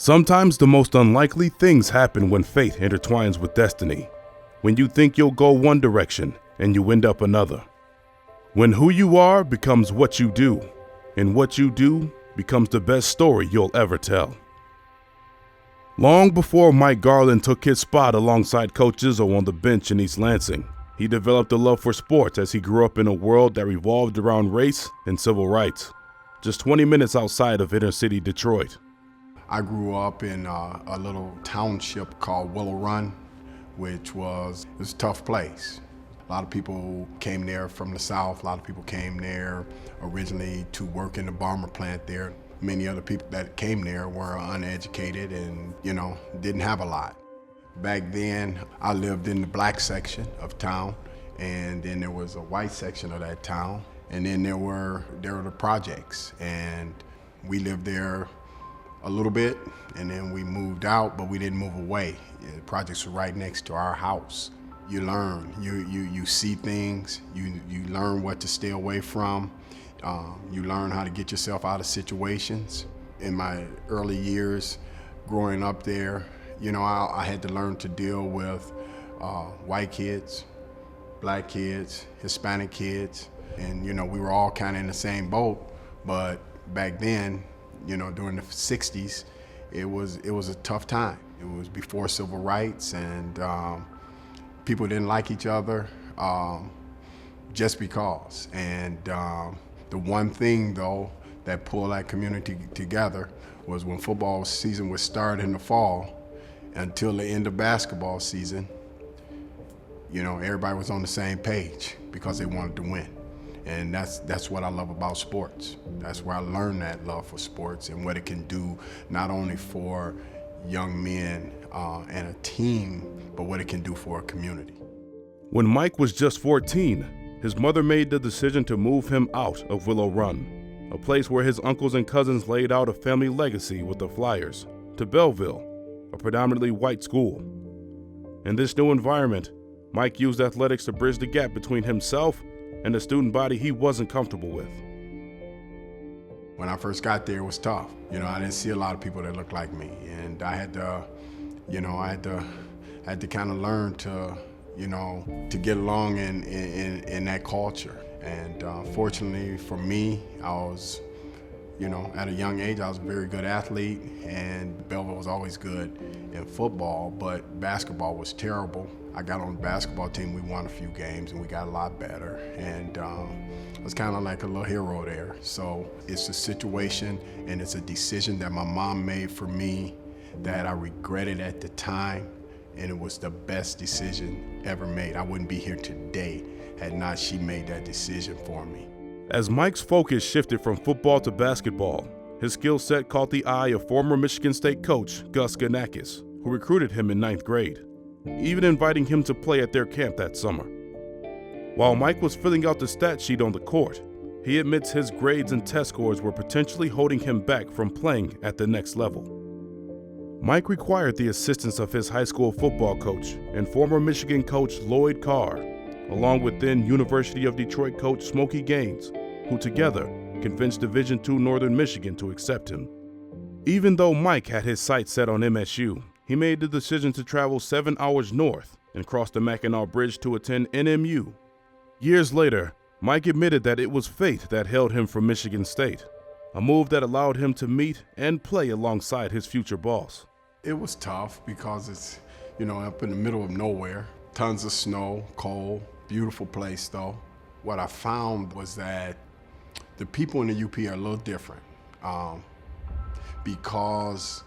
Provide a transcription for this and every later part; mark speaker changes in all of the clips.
Speaker 1: Sometimes the most unlikely things happen when fate intertwines with destiny. When you think you'll go one direction and you end up another. When who you are becomes what you do, and what you do becomes the best story you'll ever tell. Long before Mike Garland took his spot alongside Coach Izzo on the bench in East Lansing, he developed a love for sports as he grew up in a world that revolved around race and civil rights, just 20 minutes outside of inner-city Detroit.
Speaker 2: I grew up in a little township called Willow Run, which was a tough place. A lot of people came there from the South. A lot of people came there originally to work in the Bomber plant there. Many other people that came there were uneducated and, didn't have a lot. Back then, I lived in the black section of town, and then there was a white section of that town, and then there were the projects, and we lived there a little bit, and then we moved out, but we didn't move away. The projects were right next to our house. You learn, you see things, you learn what to stay away from, you learn how to get yourself out of situations. In my early years growing up there, I had to learn to deal with white kids, black kids, Hispanic kids, and we were all kind of in the same boat, but back then, during the 60s, it was a tough time. It was before civil rights, and people didn't like each other just because. And the one thing, though, that pulled that community together was when football season would start in the fall until the end of basketball season, everybody was on the same page because they wanted to win. And that's what I love about sports. That's where I learned that love for sports and what it can do not only for young men and a team, but what it can do for a community.
Speaker 1: When Mike was just 14, his mother made the decision to move him out of Willow Run, a place where his uncles and cousins laid out a family legacy with the Flyers, to Belleville, a predominantly white school. In this new environment, Mike used athletics to bridge the gap between himself and the student body he wasn't comfortable with.
Speaker 2: When I first got there, it was tough. I didn't see a lot of people that looked like me, and I had to, I had to kind of learn to, to get along in that culture. And fortunately for me, I was, at a young age, I was a very good athlete, and Belleville was always good in football, but basketball was terrible. I got on the basketball team, we won a few games, and we got a lot better. And I was kind of like a little hero there. So it's a situation, and it's a decision that my mom made for me that I regretted at the time, and it was the best decision ever made. I wouldn't be here today had not she made that decision for me.
Speaker 1: As Mike's focus shifted from football to basketball, his skill set caught the eye of former Michigan State coach Gus Ganakis, who recruited him in 9th grade, even inviting him to play at their camp that summer. While Mike was filling out the stat sheet on the court, he admits his grades and test scores were potentially holding him back from playing at the next level. Mike required the assistance of his high school football coach and former Michigan coach Lloyd Carr, along with then University of Detroit coach Smokey Gaines, who together convinced Division II Northern Michigan to accept him. Even though Mike had his sights set on MSU, he made the decision to travel 7 hours north and cross the Mackinac Bridge to attend NMU. Years later, Mike admitted that it was fate that held him from Michigan State, a move that allowed him to meet and play alongside his future boss.
Speaker 2: It was tough because it's, up in the middle of nowhere, tons of snow, cold, beautiful place though. What I found was that the people in the UP are a little different because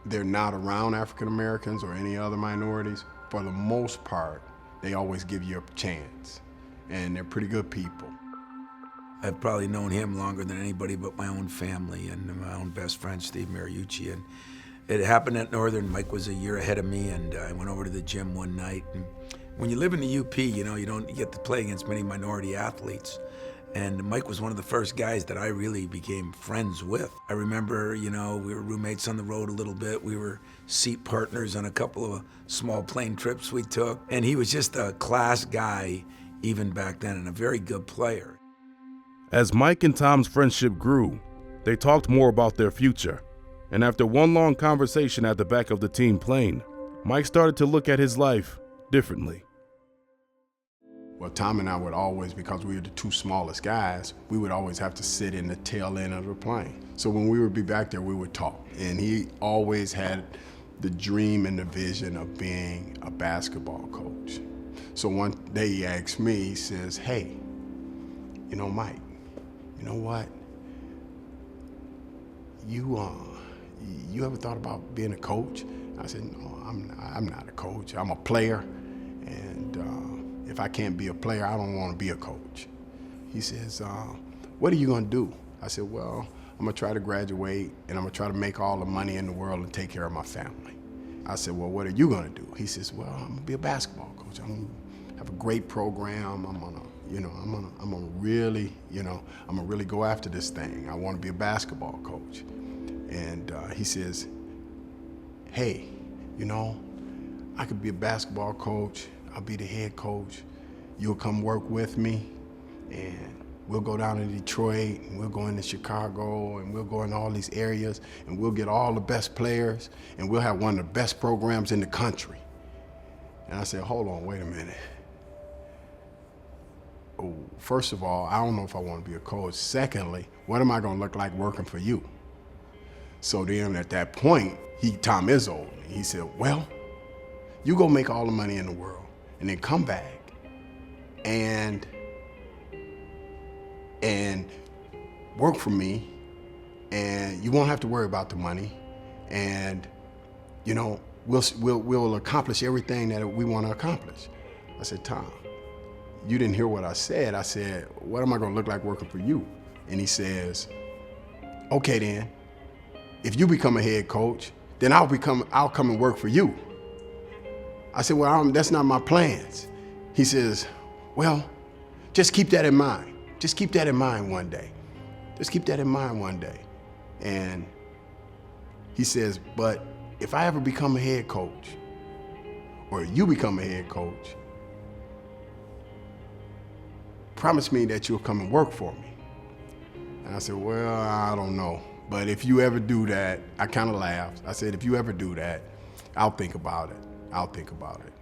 Speaker 2: they're not around African Americans or any other minorities. For the most part, they always give you a chance, and they're pretty good people.
Speaker 3: I've probably known him longer than anybody but my own family and my own best friend, Steve Mariucci. And it happened at Northern. Mike was a year ahead of me, and I went over to the gym one night. And when you live in the UP, you don't get to play against many minority athletes. And Mike was one of the first guys that I really became friends with. I remember, we were roommates on the road a little bit. We were seat partners on a couple of small plane trips we took. And he was just a class guy even back then and a very good player.
Speaker 1: As Mike and Tom's friendship grew, they talked more about their future. And after one long conversation at the back of the team plane, Mike started to look at his life differently.
Speaker 2: Well, Tom and I would always, because we were the two smallest guys, we would always have to sit in the tail end of the plane. So when we would be back there, we would talk. And he always had the dream and the vision of being a basketball coach. So one day he asked me, he says, hey, you know, Mike, you know what? You ever thought about being a coach? I said, no, I'm not a coach. I'm a player, and if I can't be a player, I don't want to be a coach. He says, what are you going to do? I said, well, I'm going to try to graduate, and I'm going to try to make all the money in the world and take care of my family. I said, well, what are you going to do? He says, well, I'm going to be a basketball coach. I'm going to have a great program. I'm going to really go after this thing. I want to be a basketball coach. And he says, hey, you know, I could be a basketball coach. I'll be the head coach. You'll come work with me, and we'll go down to Detroit, and we'll go into Chicago, and we'll go in all these areas, and we'll get all the best players, and we'll have one of the best programs in the country. And I said, hold on, wait a minute. Oh, first of all, I don't know if I want to be a coach. Secondly, what am I going to look like working for you? So then at that point, Tom Izzo, he said, well, you go make all the money in the world and then come back and work for me, and you won't have to worry about the money, and you know, we'll accomplish everything that we want to accomplish. I said, Tom, you didn't hear what I said. I said, what am I going to look like working for you? And he says, okay then, if you become a head coach, then I'll come and work for you. I said, well, that's not my plans. He says, well, just keep that in mind. Just keep that in mind one day. Just keep that in mind one day. And he says, but if I ever become a head coach, or you become a head coach, promise me that you'll come and work for me. And I said, well, I don't know. But if you ever do that, I kind of laughed. I said, if you ever do that, I'll think about it. I'll think about it.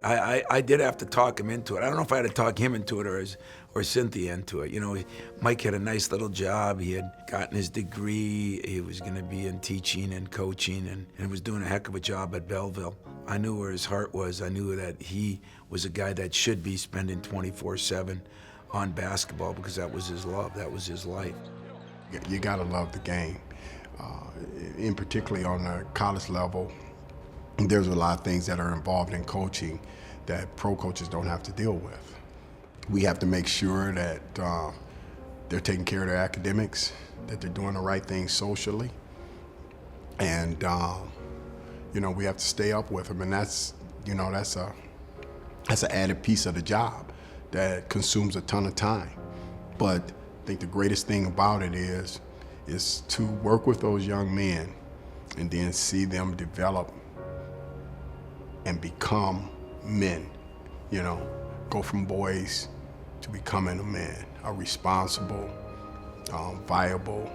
Speaker 3: I did have to talk him into it. I don't know if I had to talk him into it or Cynthia into it. You know, Mike had a nice little job. He had gotten his degree. He was going to be in teaching and coaching and was doing a heck of a job at Belleville. I knew where his heart was. I knew that he was a guy that should be spending 24/7 on basketball because that was his love. That was his life.
Speaker 2: You got to love the game, in particularly on the college level. There's a lot of things that are involved in coaching that pro coaches don't have to deal with. We have to make sure that they're taking care of their academics, that they're doing the right things socially, and you know, we have to stay up with them, and that's an added piece of the job that consumes a ton of time. But I think the greatest thing about it is to work with those young men and then see them develop and become men, you know, go from boys to becoming a man, a responsible, viable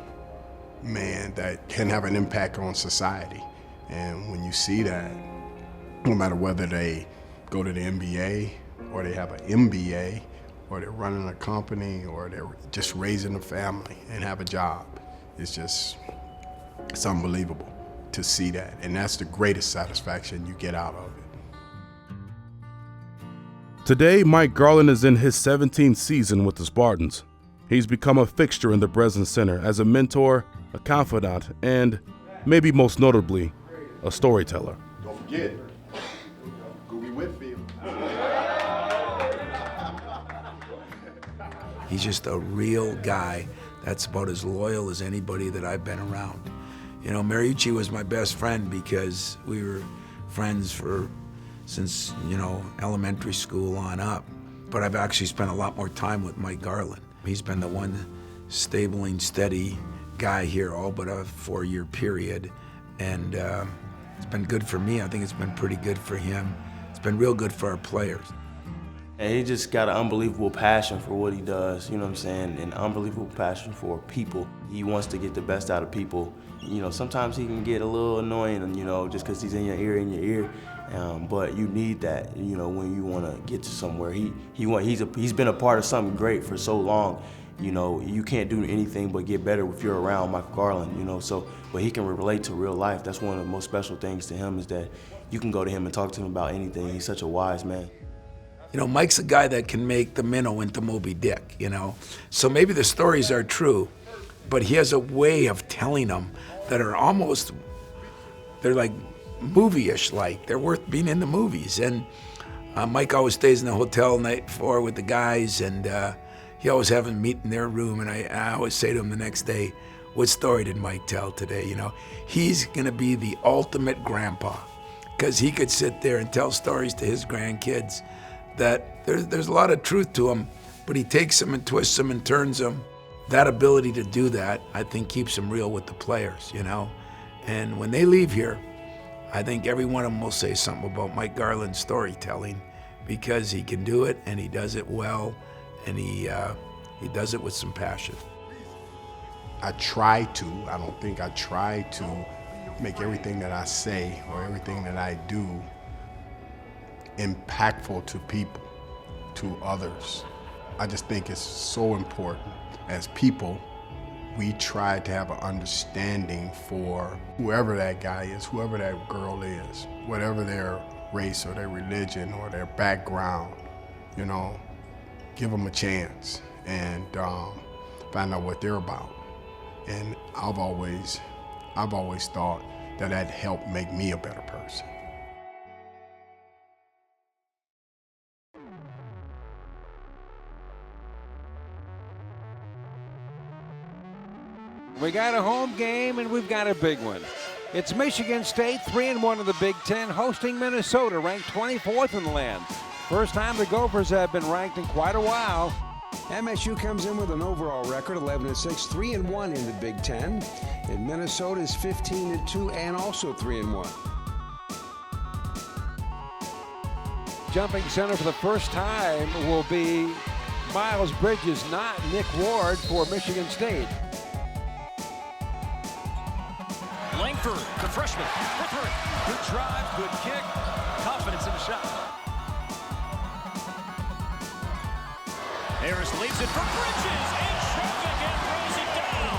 Speaker 2: man that can have an impact on society. And when you see that, no matter whether they go to the NBA or they have an MBA or they're running a company or they're just raising a family and have a job, it's unbelievable to see that. And that's the greatest satisfaction you get out of it.
Speaker 1: Today, Mike Garland is in his 17th season with the Spartans. He's become a fixture in the Breslin Center as a mentor, a confidant, and, maybe most notably, a storyteller.
Speaker 2: Don't forget, Googie Whitfield.
Speaker 3: He's just a real guy that's about as loyal as anybody that I've been around. You know, Mariucci was my best friend because we were friends since, you know, elementary school on up. But I've actually spent a lot more time with Mike Garland. He's been the one stabling, steady guy here all but a 4-year period. And it's been good for me. I think it's been pretty good for him. It's been real good for our players.
Speaker 4: And he just got an unbelievable passion for what he does, you know what I'm saying, an unbelievable passion for people. He wants to get the best out of people. You know, sometimes he can get a little annoying, you know, just because he's in your ear. But you need that, you know, when you want to get to somewhere. He's been a part of something great for so long. You know, you can't do anything but get better if you're around Michael Garland, you know, but he can relate to real life. That's one of the most special things to him, is that you can go to him and talk to him about anything. He's such a wise man.
Speaker 3: You know, Mike's a guy that can make the minnow into Moby Dick, you know. So maybe the stories are true, but he has a way of telling them that are almost, they're like movie-ish, like they're worth being in the movies. And Mike always stays in the hotel night before with the guys, and he always have them meet in their room. And I always say to him the next day, what story did Mike tell today? You know, he's gonna be the ultimate grandpa, because he could sit there and tell stories to his grandkids that there's a lot of truth to them, but he takes them and twists them and turns them. That ability to do that, I think, keeps him real with the players, you know? And when they leave here, I think every one of them will say something about Mike Garland's storytelling, because he can do it, and he does it well, and he does it with some passion.
Speaker 2: I don't think I try to make everything that I say or everything that I do impactful to people, to others. I just think it's so important. As people, we try to have an understanding for whoever that guy is, whoever that girl is, whatever their race or their religion or their background, you know, give them a chance and find out what they're about. And I've always thought that helped make me a better person.
Speaker 5: We got a home game, and we've got a big one. It's Michigan State, 3-1 in the Big Ten, hosting Minnesota, ranked 24th in the land. First time the Gophers have been ranked in quite a while.
Speaker 6: MSU comes in with an overall record, 11-6, 3-1 in the Big Ten. And Minnesota is 15-2 and also 3-1.
Speaker 5: Jumping center for the first time will be Miles Bridges, not Nick Ward, for Michigan State.
Speaker 7: Langford, the freshman, for three. Good drive, good kick, confidence in the shot. Harris leaves it for Bridges, and traffic and throws it down.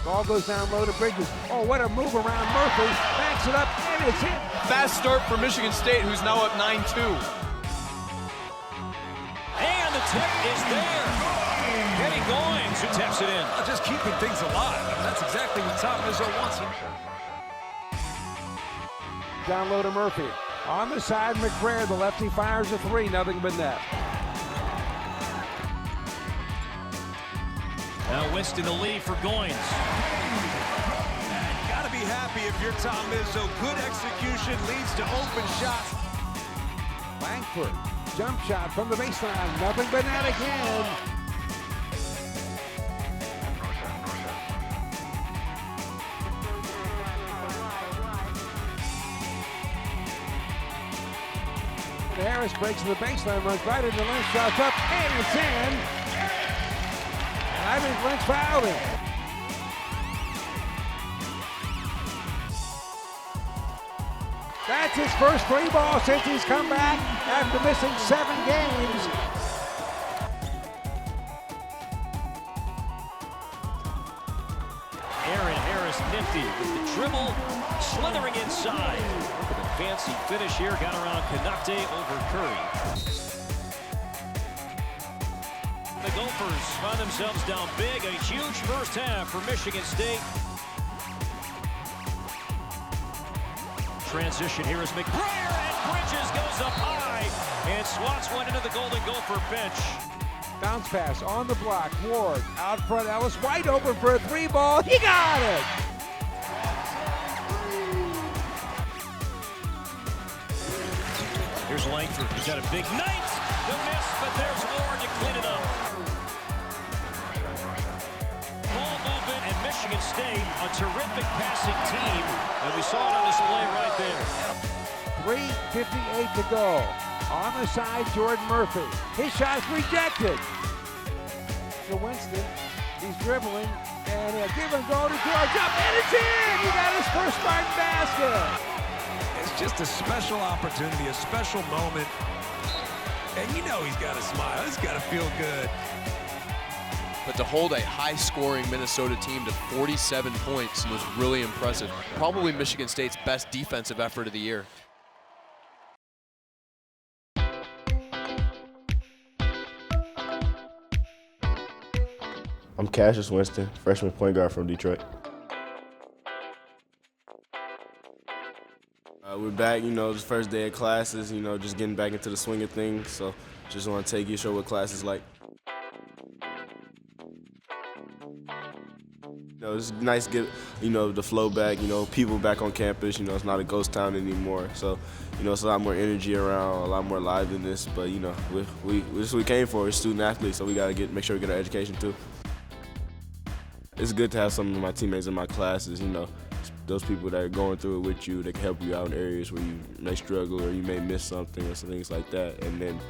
Speaker 5: Ball goes down low to Bridges. Oh, what a move around Murphy. Backs it up, and it's in.
Speaker 8: Fast start for Michigan State, who's now up 9-2.
Speaker 7: And the tip is there. Kenny Goins who taps it in.
Speaker 8: Just keeping things alive. I mean, that's exactly what Tom Izzo wants.
Speaker 5: Down low to Murphy. On the side, McBrayer, the lefty, fires a three, nothing but net.
Speaker 7: Now Winston the lead for Goins.
Speaker 8: You gotta be happy if you're Tom Izzo. Good execution leads to open shots.
Speaker 5: Langford, jump shot from the baseline, nothing but net again. Harris breaks the baseline, runs right into Lynch, shots up, and it's in. And I think Lynch fouled him. That's his first three ball since he's come back after missing 7 games.
Speaker 7: Aaron Harris nifty with the dribble, slithering inside. With a fancy finish here, got around Konate over Curry. The Gophers find themselves down big. A huge first half for Michigan State. Transition here is McBrayer, and Bridges goes up high and swats one into the Golden Gopher bench.
Speaker 5: Bounce pass on the block. Ward out front. Ellis wide open for a 3 ball. He got it.
Speaker 7: Here's Langford. He's got a big night. The miss, but there's Ward to clean it up. Ball movement, and Michigan State, a terrific passing team. And we saw it on display right there.
Speaker 5: 3:58 to go. On the side, Jordan Murphy. His shot's rejected. To Winston. He's dribbling, and he'll give and go to George up, and it's in! He got his first Spartan basket.
Speaker 8: It's just a special opportunity, a special moment. And you know he's got to smile. He's got to feel good.
Speaker 9: But to hold a high-scoring Minnesota team to 47 points was really impressive. Probably Michigan State's best defensive effort of the year.
Speaker 10: I'm Cassius Winston, freshman point guard from Detroit.
Speaker 4: We're back, this first day of classes, just getting back into the swing of things. So just want to take you, show what class is like. It's nice to get, the flow back, people back on campus. It's not a ghost town anymore. So, it's a lot more energy around, a lot more liveliness. But, this is what we came for, we're student athletes, so we got to make sure we get our education too. It's good to have some of my teammates in my classes, those people that are going through it with you, that can help you out in areas where you may struggle or you may miss something or some things like that. And then,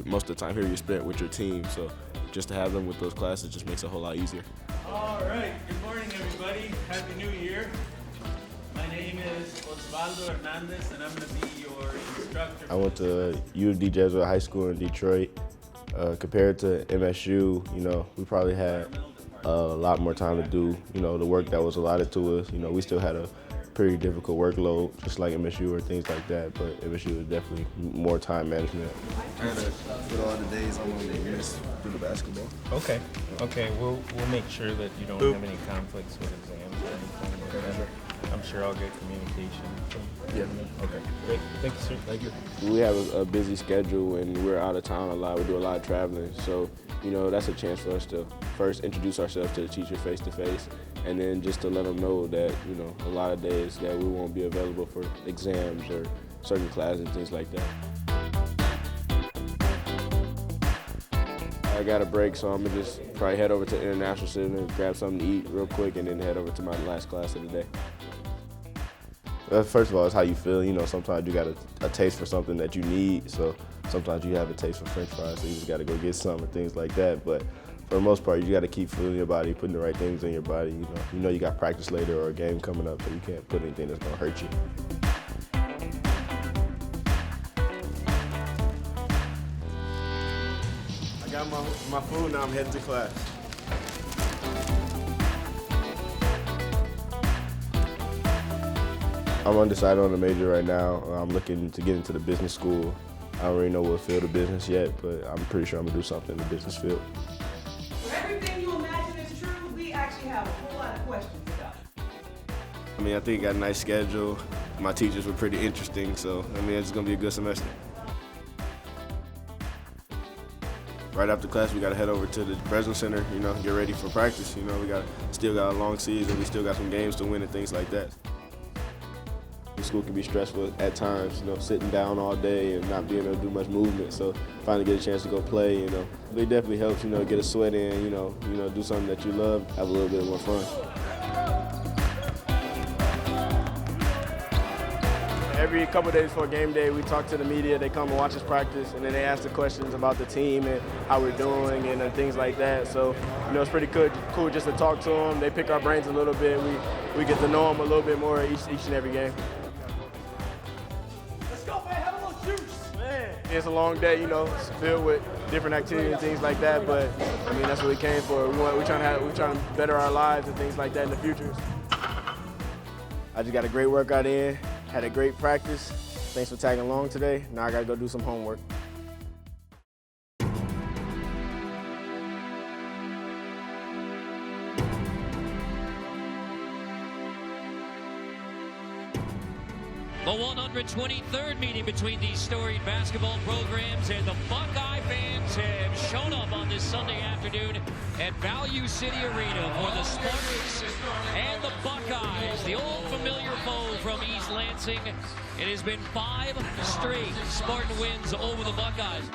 Speaker 4: most of the time here you're spent with your team. So just to have them with those classes just makes it a whole lot easier.
Speaker 11: All right, good morning everybody. Happy New Year. My name is Osvaldo Hernandez and I'm going to be your instructor.
Speaker 10: I went to U of D Jesuit High School in Detroit. Compared to MSU, we probably had a lot more time to do, the work that was allotted to us. We still had a pretty difficult workload, just like MSU or things like that, but MSU was definitely more time management.
Speaker 12: I gotta put all the days I want to miss through the basketball.
Speaker 13: Okay, we'll make sure that you don't have any conflicts with exams or anything or whatever. I'm sure I'll get communication.
Speaker 10: Yeah.
Speaker 13: Okay, great. Thank you, sir.
Speaker 10: Thank you. We have a busy schedule and we're out of town a lot. We do a lot of traveling, so that's a chance for us to first introduce ourselves to the teacher face to face, and then just to let them know that a lot of days that we won't be available for exams or certain classes and things like that. I got a break, so I'm gonna just probably head over to International Center, grab something to eat real quick, and then head over to my last class of the day. First of all, it's how you feel. Sometimes you got a taste for something that you need, so sometimes you have a taste for French fries, so you just got to go get some and things like that. But for the most part, you got to keep fueling your body, putting the right things in your body. You got practice later or a game coming up, so you can't put anything that's going to hurt you.
Speaker 4: I got my food, now I'm heading to class.
Speaker 10: I'm undecided on the major right now. I'm looking to get into the business school. I don't really know what field of business yet, but I'm pretty sure I'm gonna do something in the business field.
Speaker 14: For everything you imagine is true, we actually have a whole lot of questions about it.
Speaker 4: I think I got a nice schedule. My teachers were pretty interesting, so it's gonna be a good semester. Right after class, we gotta head over to the Breslin Center, get ready for practice. We still got a long season, we still got some games to win and things like that. School can be stressful at times, sitting down all day and not being able to do much movement. So finally get a chance to go play, it definitely helps, get a sweat in, do something that you love, have a little bit more fun.
Speaker 15: Every couple of days before game day, we talk to the media. They come and watch us practice, and then they ask the questions about the team and how we're doing and things like that. So, it's pretty cool just to talk to them. They pick our brains a little bit. We get to know them a little bit more each and every game.
Speaker 11: Let's go, man. Have a little juice. Man.
Speaker 15: It's a long day, it's filled with different activities and things like that. But that's what we came for. We're trying to better our lives and things like that in the future. I just got a great workout in. Had a great practice. Thanks for tagging along today. Now I gotta go do some homework.
Speaker 7: The 123rd meeting between these storied basketball programs, and the Buckeye fans have shown up on this Sunday afternoon at Value City Arena for the Spartans and the Buckeyes, the old familiar foe from East Lansing. It has been 5 straight Spartan wins over the Buckeyes.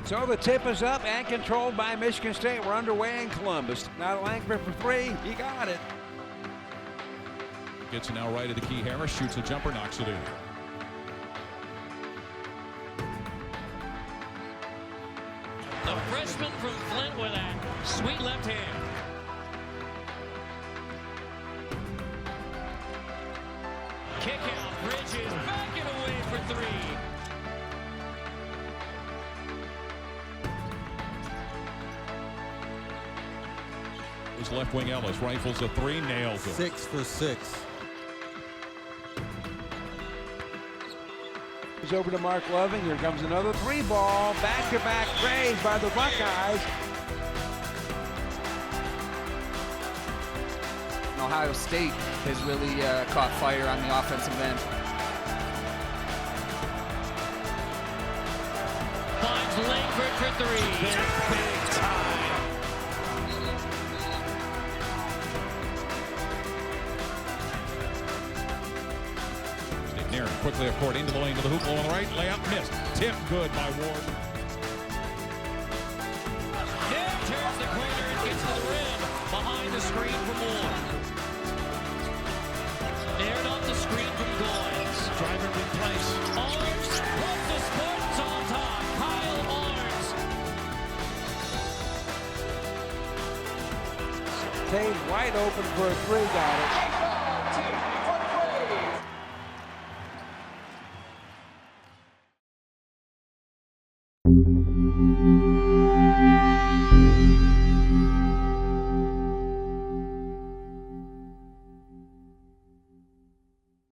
Speaker 5: So the tip is up and controlled by Michigan State. We're underway in Columbus. Now Langford for three. He got it.
Speaker 16: Gets it now right at the key. Harris shoots a jumper, knocks it in.
Speaker 7: The freshman from Flint with that sweet left hand. Kick out, Bridges, back and away for three.
Speaker 16: His left wing Ellis rifles a three, nails it.
Speaker 17: 6 for 6.
Speaker 5: He's over to Mark Loving. Here comes another three ball. Back-to-back praise by the Buckeyes.
Speaker 18: Ohio State has really caught fire on the offensive end.
Speaker 7: Finds Langford for three.
Speaker 8: Big time.
Speaker 16: Aaron quickly up court into the lane to the hoop on the right. Layup missed. Tip good by Ward.
Speaker 7: Nick turns the corner and gets to the rim. Behind the screen for Moore. Nared off the screen from Goins.
Speaker 16: Driver in place.
Speaker 7: Arms puts the Spartans on top. Kyle Arms.
Speaker 5: Tate wide open for a three. Got it.